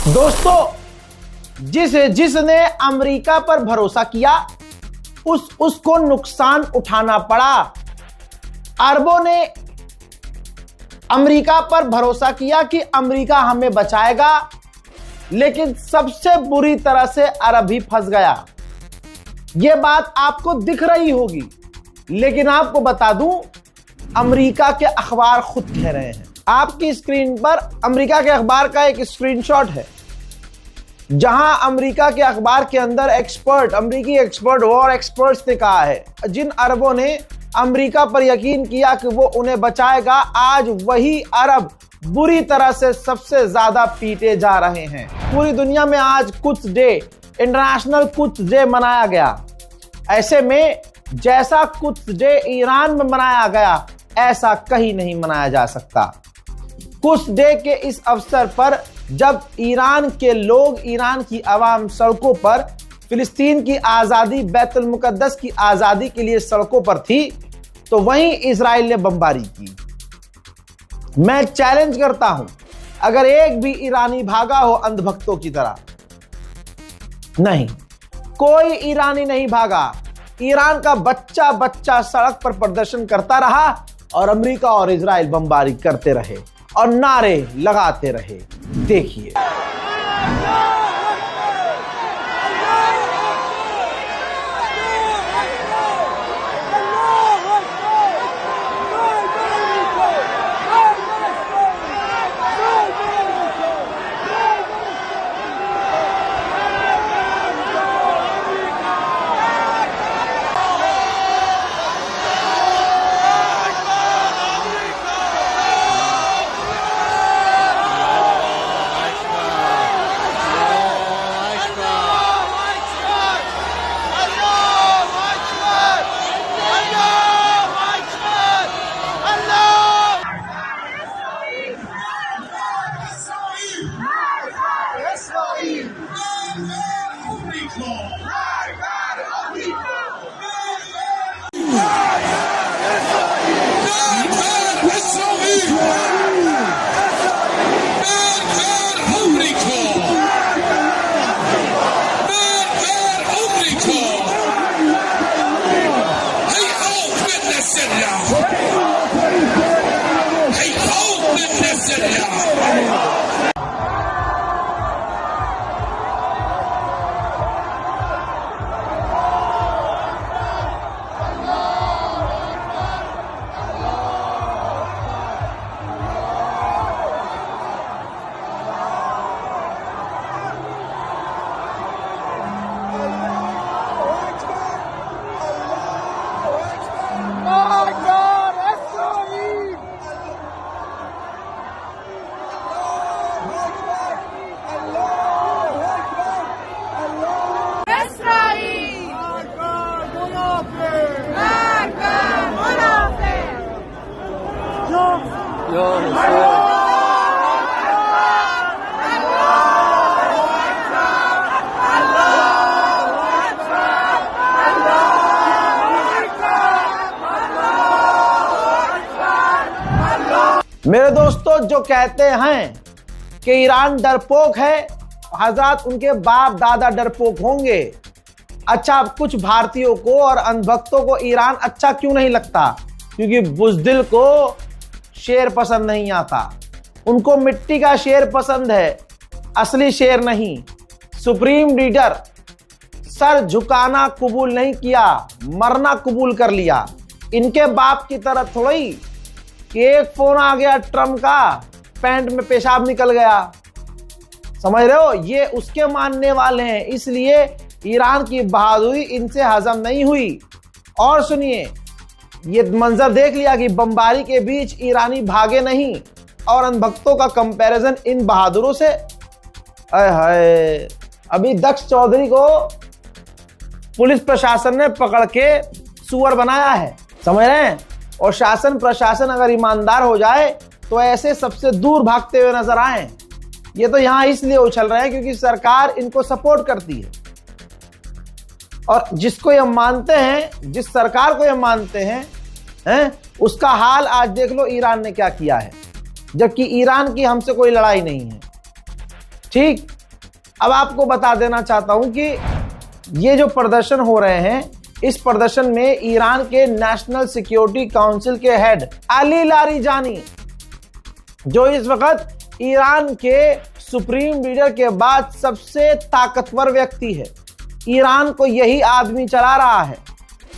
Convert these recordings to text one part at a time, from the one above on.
दोस्तों, जिसने अमेरिका पर भरोसा किया उसको नुकसान उठाना पड़ा। अरबों ने अमेरिका पर भरोसा किया कि अमेरिका हमें बचाएगा, लेकिन सबसे बुरी तरह से अरब ही फंस गया। यह बात आपको दिख रही होगी, लेकिन आपको बता दूं, अमेरिका के अखबार खुद कह रहे हैं। आपकी स्क्रीन पर अमेरिका के अखबार का एक स्क्रीनशॉट है, जहां अमेरिका के अखबार के अंदर अमेरिकी एक्सपर्ट, वॉर एक्सपर्ट्स ने कहा है, जिन अरबों ने अमेरिका पर यकीन किया कि वो उन्हें बचाएगा, आज वही अरब बुरी तरह से सबसे ज्यादा पीटे जा रहे हैं। पूरी दुनिया में आज कुछ डे, इंटरनेशनल कुछ डे मनाया गया। ऐसे में जैसा कुछ डे ईरान में मनाया गया, ऐसा कहीं नहीं मनाया जा सकता। कुछ डे के इस अवसर पर जब ईरान के लोग, ईरान की आवाम सड़कों पर फिलिस्तीन की आजादी, बैतुल मुकद्दस की आजादी के लिए सड़कों पर थी, तो वहीं इजराइल ने बमबारी की। मैं चैलेंज करता हूं, अगर एक भी ईरानी भागा हो अंधभक्तों की तरह, नहीं, कोई ईरानी नहीं भागा। ईरान का बच्चा बच्चा सड़क पर प्रदर्शन करता रहा और अमेरिका और इजराइल बमबारी करते रहे और नारे लगाते रहे। देखिए, मेरे दोस्तों, जो कहते हैं कि ईरान डरपोक है, हजरत उनके बाप दादा डरपोक होंगे। अच्छा, कुछ भारतीयों को और अंधभक्तों को ईरान अच्छा क्यों नहीं लगता? क्योंकि बुज़दिल को शेर पसंद नहीं आता। उनको मिट्टी का शेर पसंद है, असली शेर नहीं। सुप्रीम लीडर सर झुकाना कबूल नहीं किया, मरना कबूल कर लिया। इनके बाप की तरह थोड़ी कि एक फोन आ गया ट्रम्प का, पैंट में पेशाब निकल गया। समझ रहे हो? ये उसके मानने वाले हैं, इसलिए ईरान की बहादुरी इनसे हजम नहीं हुई। और सुनिए, ये मंजर देख लिया कि बमबारी के बीच ईरानी भागे नहीं, और अंधभक्तों का कंपैरिजन इन बहादुरों से। अय हाय, अभी दक्ष चौधरी को पुलिस प्रशासन ने पकड़ के सुअर बनाया है, समझ रहे हैं? और शासन प्रशासन अगर ईमानदार हो जाए तो ऐसे सबसे दूर भागते हुए नजर आए। ये तो यहां इसलिए उछल रहे हैं क्योंकि सरकार इनको सपोर्ट करती है। और जिसको ये मानते हैं, जिस सरकार को ये मानते हैं, उसका हाल आज देख लो ईरान ने क्या किया है, जबकि ईरान की हमसे कोई लड़ाई नहीं है। ठीक, अब आपको बता देना चाहता हूं कि ये जो प्रदर्शन हो रहे हैं, इस प्रदर्शन में ईरान के नेशनल सिक्योरिटी काउंसिल के हेड अली लारिजानी, जो इस वक्त ईरान के सुप्रीम लीडर के बाद सबसे ताकतवर व्यक्ति है, ईरान को यही आदमी चला रहा है।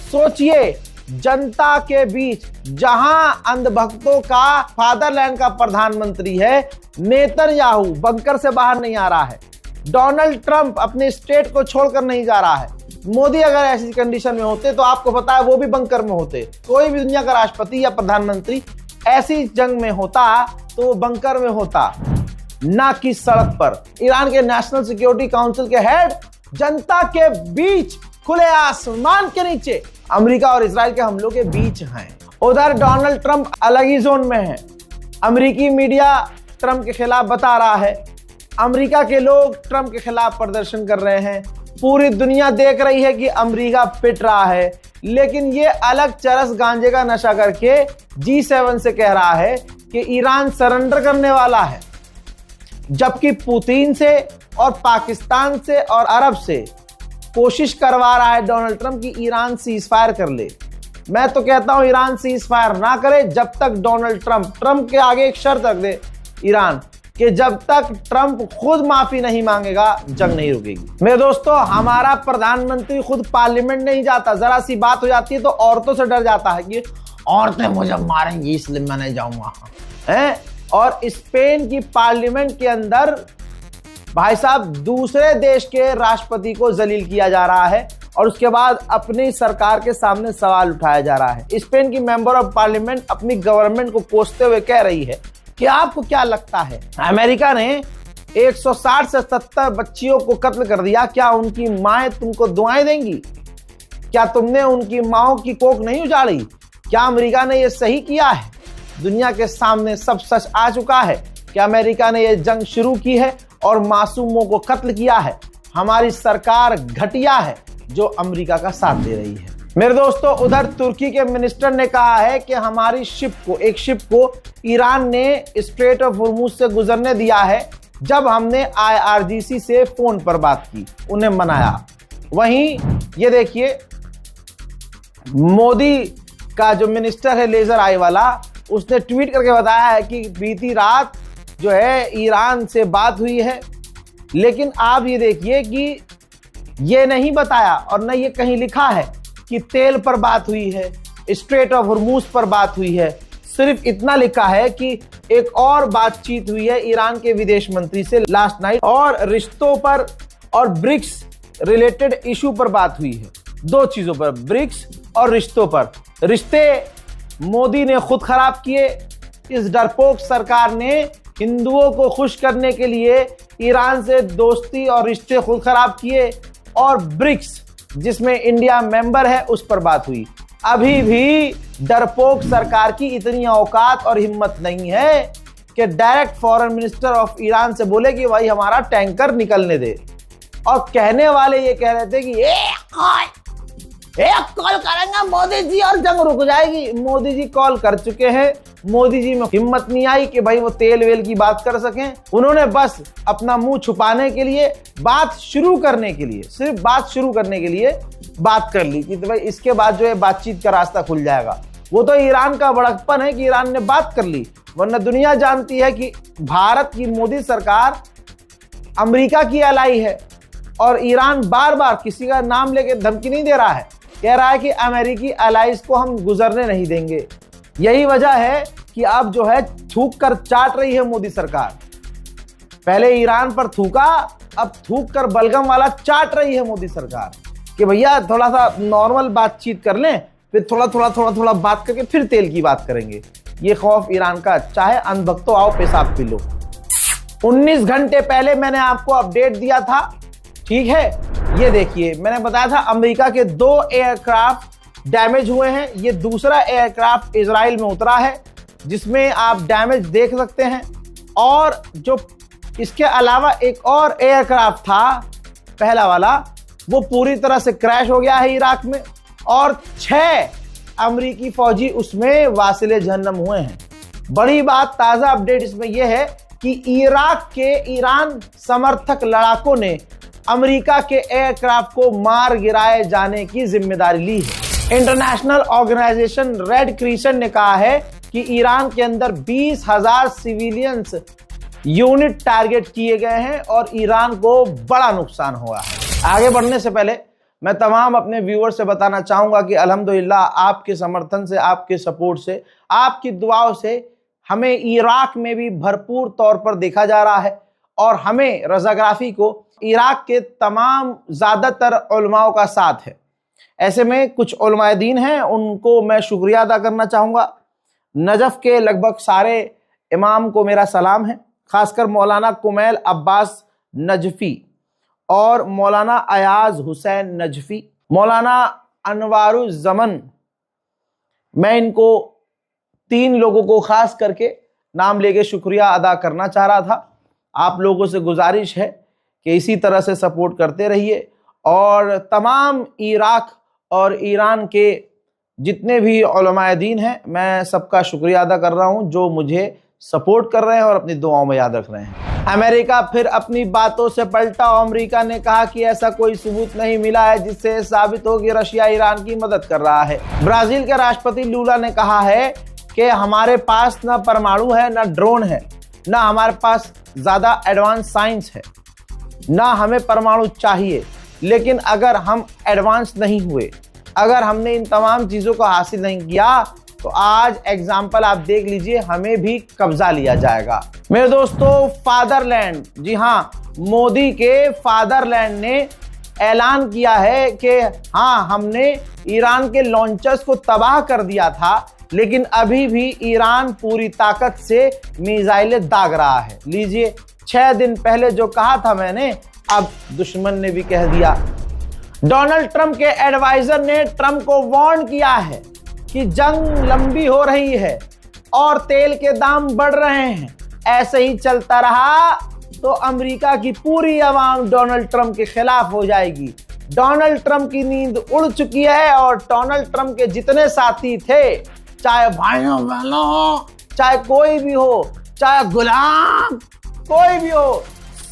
सोचिए, जनता के बीच जहां अंधभक्तों का फादरलैंड का प्रधानमंत्री है, नेतन्याहू बंकर से बाहर नहीं आ रहा है, डोनाल्ड ट्रंप अपने स्टेट को छोड़कर नहीं जा रहा है। मोदी अगर ऐसी कंडीशन में होते तो आपको पता है वो भी बंकर में होते। कोई भी दुनिया का राष्ट्रपति या प्रधानमंत्री ऐसी जंग में होता तो वो बंकर में होता, ना कि सड़क पर। ईरान के नेशनल सिक्योरिटी काउंसिल के हेड जनता के बीच, खुले आसमान के नीचे, अमेरिका और इजराइल के हमलों के बीच हैं। उधर डोनाल्ड ट्रंप अलग ही जोन में है। अमेरिकी मीडिया ट्रंप के खिलाफ बता रहा है, अमेरिका के लोग ट्रंप के खिलाफ प्रदर्शन कर रहे हैं, पूरी दुनिया देख रही है कि अमेरिका पिट रहा है, लेकिन ये अलग चरस गांजे का नशा करके G7 से कह रहा है कि ईरान सरेंडर करने वाला है, जबकि पुतिन से और पाकिस्तान से और अरब से कोशिश करवा रहा है डोनाल्ड ट्रंप की ईरान सीज फायर कर ले। मैं तो कहता हूं ईरान सीज फायर ना करे जब तक डोनाल्ड ट्रंप के आगे एक शर्त रख दे ईरान, कि जब तक ट्रंप खुद माफी नहीं मांगेगा जंग नहीं रुकेगी। मेरे दोस्तों, हमारा प्रधानमंत्री खुद पार्लियामेंट नहीं जाता, जरा सी बात हो जाती है तो औरतों से डर जाता है कि औरतें मुझे मारेंगी इसलिए मैं नहीं जाऊंगा हैं। और स्पेन की पार्लियामेंट के अंदर भाई साहब दूसरे देश के राष्ट्रपति को जलील किया जा रहा है और उसके बाद अपनी सरकार के सामने सवाल उठाया जा रहा है। स्पेन की मेंबर ऑफ पार्लियामेंट अपनी गवर्नमेंट को कोसते हुए कह रही है कि आपको क्या लगता है, अमेरिका ने 160 से 70 बच्चियों को कत्ल कर दिया, क्या उनकी माएं तुमको दुआएं देंगी? क्या तुमने उनकी माओं की कोख नहीं उजाड़ी? क्या अमेरिका ने यह सही किया है? दुनिया के सामने सब सच आ चुका है कि अमेरिका ने यह जंग शुरू की है और मासूमों को कत्ल किया है। हमारी सरकार घटिया है जो अमेरिका का साथ दे रही है। मेरे दोस्तों, उधर तुर्की के मिनिस्टर ने कहा है कि हमारी एक शिप को ईरान ने स्ट्रेट ऑफ हॉर्मुज से गुजरने दिया है जब हमने IRGC से फोन पर बात की, उन्हें मनाया। वहीं ये देखिए, मोदी का जो मिनिस्टर है लेजर आई वाला, उसने ट्वीट करके बताया है कि बीती रात जो है ईरान से बात हुई है, लेकिन आप ये देखिए कि ये नहीं बताया और न ये कहीं लिखा है कि तेल पर बात हुई है, स्ट्रेट ऑफ हॉर्मुज पर बात हुई है। सिर्फ इतना लिखा है कि एक और बातचीत हुई है ईरान के विदेश मंत्री से लास्ट नाइट और रिश्तों पर और ब्रिक्स रिलेटेड इशू पर बात हुई है। दो चीजों पर, ब्रिक्स और रिश्तों पर। रिश्ते मोदी ने खुद खराब किए, इस डरपोक सरकार ने हिंदुओं को खुश करने के लिए ईरान से दोस्ती और रिश्ते खुद खराब किए, और ब्रिक्स जिसमें इंडिया मेंबर है उस पर बात हुई। अभी भी डरपोक सरकार की इतनी औकात और हिम्मत नहीं है कि direct foreign minister of Iran से बोले कि भाई हमारा टैंकर निकलने दे। और कहने वाले ये कह रहे थे कि एक कॉल करेंगे मोदी जी और जंग रुक जाएगी। मोदी जी कॉल कर चुके हैं, मोदी जी में हिम्मत नहीं आई कि भाई वो तेल वेल की बात कर सकें। उन्होंने बस अपना मुंह छुपाने के लिए, बात शुरू करने के लिए, सिर्फ बात शुरू करने के लिए बात कर ली कि तो भाई इसके बाद जो है बातचीत का रास्ता खुल जाएगा। वो तो ईरान का बड़कपन है कि ईरान ने बात कर ली, वरना दुनिया जानती है कि भारत की मोदी सरकार अमेरिका की एलाई है और ईरान बार बार किसी का नाम लेके धमकी नहीं दे रहा है, कह रहा है कि अमेरिकी एलाइज को हम गुजरने नहीं देंगे। यही वजह है कि अब जो है थूक कर चाट रही है मोदी सरकार। पहले ईरान पर थूका, अब थूक कर बलगम वाला चाट रही है मोदी सरकार कि भैया थोड़ा सा नॉर्मल बातचीत कर लें, फिर थोड़ा बात करके फिर तेल की बात करेंगे। ये खौफ ईरान का, चाहे अनभक्तो आओ पेशाब पी लो। 19 घंटे पहले मैंने आपको अपडेट दिया था, ठीक है। ये देखिए, मैंने बताया था अमेरिका के 2 एयरक्राफ्ट डैमेज हुए हैं। ये दूसरा एयरक्राफ्ट इजराइल में उतरा है जिसमें आप डैमेज देख सकते हैं। और जो इसके अलावा एक और एयरक्राफ्ट था, पहला वाला, वो पूरी तरह से क्रैश हो गया है इराक में, और 6 अमेरिकी फौजी उसमें वासिले जहन्नम हुए हैं। बड़ी बात, ताजा अपडेट इसमें यह है कि इराक के ईरान समर्थक लड़ाकों ने अमेरिका के एयरक्राफ्ट को मार गिराए जाने की जिम्मेदारी ली है। इंटरनेशनल ऑर्गेनाइजेशन रेड क्रिसेंट ने कहा है कि ईरान के अंदर 20,000 सिविलियंस यूनिट टारगेट किए गए हैं और ईरान को बड़ा नुकसान हुआ है। आगे बढ़ने से पहले मैं तमाम अपने व्यूअर से बताना चाहूंगा कि अल्हम्दुलिल्लाह आपके समर्थन से, आपके सपोर्ट से, आपकी दुआओं से हमें इराक में भी भरपूर तौर पर देखा जा रहा है और हमें रज़ाग्राफी को इराक के तमाम ज़्यादातर उलमाओं का साथ है। ऐसे में कुछ उलमाए दीन हैं, उनको मैं शुक्रिया अदा करना चाहूँगा। नजफ़ के लगभग सारे इमाम को मेरा सलाम है, खासकर मौलाना कुमैल अब्बास नजफ़ी और मौलाना अयाज हुसैन नजफ़ी, मौलाना अनवारुज़्ज़मन। मैं इनको 3 लोगों को खास करके नाम लेके शुक्रिया अदा करना चाह रहा था। आप लोगों से गुजारिश है कि इसी तरह से सपोर्ट करते रहिए और तमाम इराक और ईरान के जितने भी उलमाए दीन हैं, मैं सबका शुक्रिया अदा कर रहा हूं जो मुझे सपोर्ट कर रहे हैं और अपनी दुआओं में याद रख रहे हैं। अमेरिका फिर अपनी बातों से पलटा। अमेरिका ने कहा कि ऐसा कोई सबूत नहीं मिला है जिससे साबित हो कि रशिया ईरान की मदद कर रहा है। ब्राजील के राष्ट्रपति लूला ने कहा है कि हमारे पास ना परमाणु है, ना ड्रोन है, ना हमारे पास ज़्यादा एडवांस साइंस है, ना हमें परमाणु चाहिए, लेकिन अगर हम एडवांस नहीं हुए, अगर हमने इन तमाम चीज़ों को हासिल नहीं किया तो आज एग्जाम्पल आप देख लीजिए, हमें भी कब्जा लिया जाएगा। मेरे दोस्तों, फादरलैंड, जी हाँ, मोदी के फादरलैंड ने ऐलान किया है कि हाँ, हमने ईरान के लॉन्चर्स को तबाह कर दिया था, लेकिन अभी भी ईरान पूरी ताकत से मिसाइलें दाग रहा है। लीजिए, 6 दिन पहले जो कहा था मैंने, अब दुश्मन ने भी कह दिया। डोनाल्ड ट्रंप के एडवाइजर ने ट्रंप को वार्न किया है कि जंग लंबी हो रही है और तेल के दाम बढ़ रहे हैं। ऐसे ही चलता रहा तो अमेरिका की पूरी आवाम डोनाल्ड ट्रंप के खिलाफ हो जाएगी। डोनाल्ड ट्रंप की नींद उड़ चुकी है और डोनाल्ड ट्रंप के जितने साथी थे, चाहे भाइयों बहनों हो, चाहे कोई भी हो, चाहे गुलाम कोई भी हो,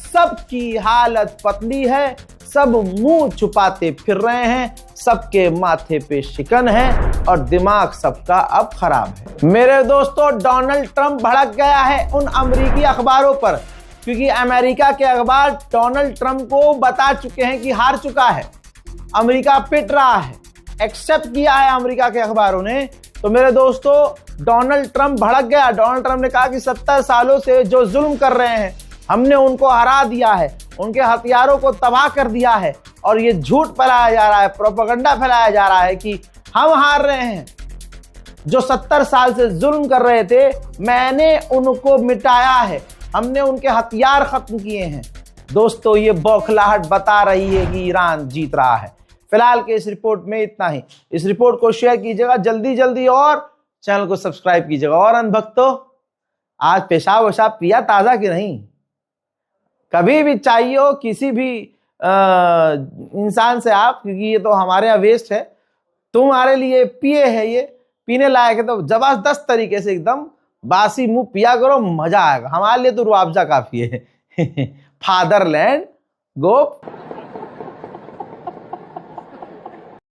सबकी हालत पतली है। सब मुंह छुपाते फिर रहे हैं, सबके माथे पे शिकन है और दिमाग सबका अब खराब है। मेरे दोस्तों, डोनाल्ड ट्रंप भड़क गया है उन अमेरिकी अखबारों पर, क्योंकि अमेरिका के अखबार डोनाल्ड ट्रंप को बता चुके हैं कि हार चुका है, अमेरिका पिट रहा है, एक्सेप्ट किया है अमेरिका के अखबारों ने। तो मेरे दोस्तों, डोनाल्ड ट्रंप भड़क गया। डोनाल्ड ट्रंप ने कहा कि 70 सालों से जो जुल्म कर रहे हैं, हमने उनको हरा दिया है, उनके हथियारों को तबाह कर दिया है और ये झूठ फैलाया जा रहा है, प्रोपेगेंडा फैलाया जा रहा है कि हम हार रहे हैं। जो 70 साल से जुल्म कर रहे थे, मैंने उनको मिटाया है, हमने उनके हथियार खत्म किए हैं। दोस्तों, ये बौखलाहट बता रही है कि ईरान जीत रहा है। फिलहाल के इस रिपोर्ट में इतना ही। इस रिपोर्ट को शेयर कीजिएगा जल्दी जल्दी और चैनल को सब्सक्राइब कीजिएगा। और अंधभक्तों, आज पेशाब वशाब पिया ताज़ा कि नहीं? कभी भी चाहिए हो किसी भी इंसान से आप, क्योंकि ये तो हमारे यहाँ वेस्ट है, तुम्हारे लिए पिए है, ये पीने लायक है, तो जबरदस्त तरीके से एकदम बासी मुंह पिया करो, मजा आएगा। हमारे लिए तो रुआवजा काफी है। फादरलैंड गोप।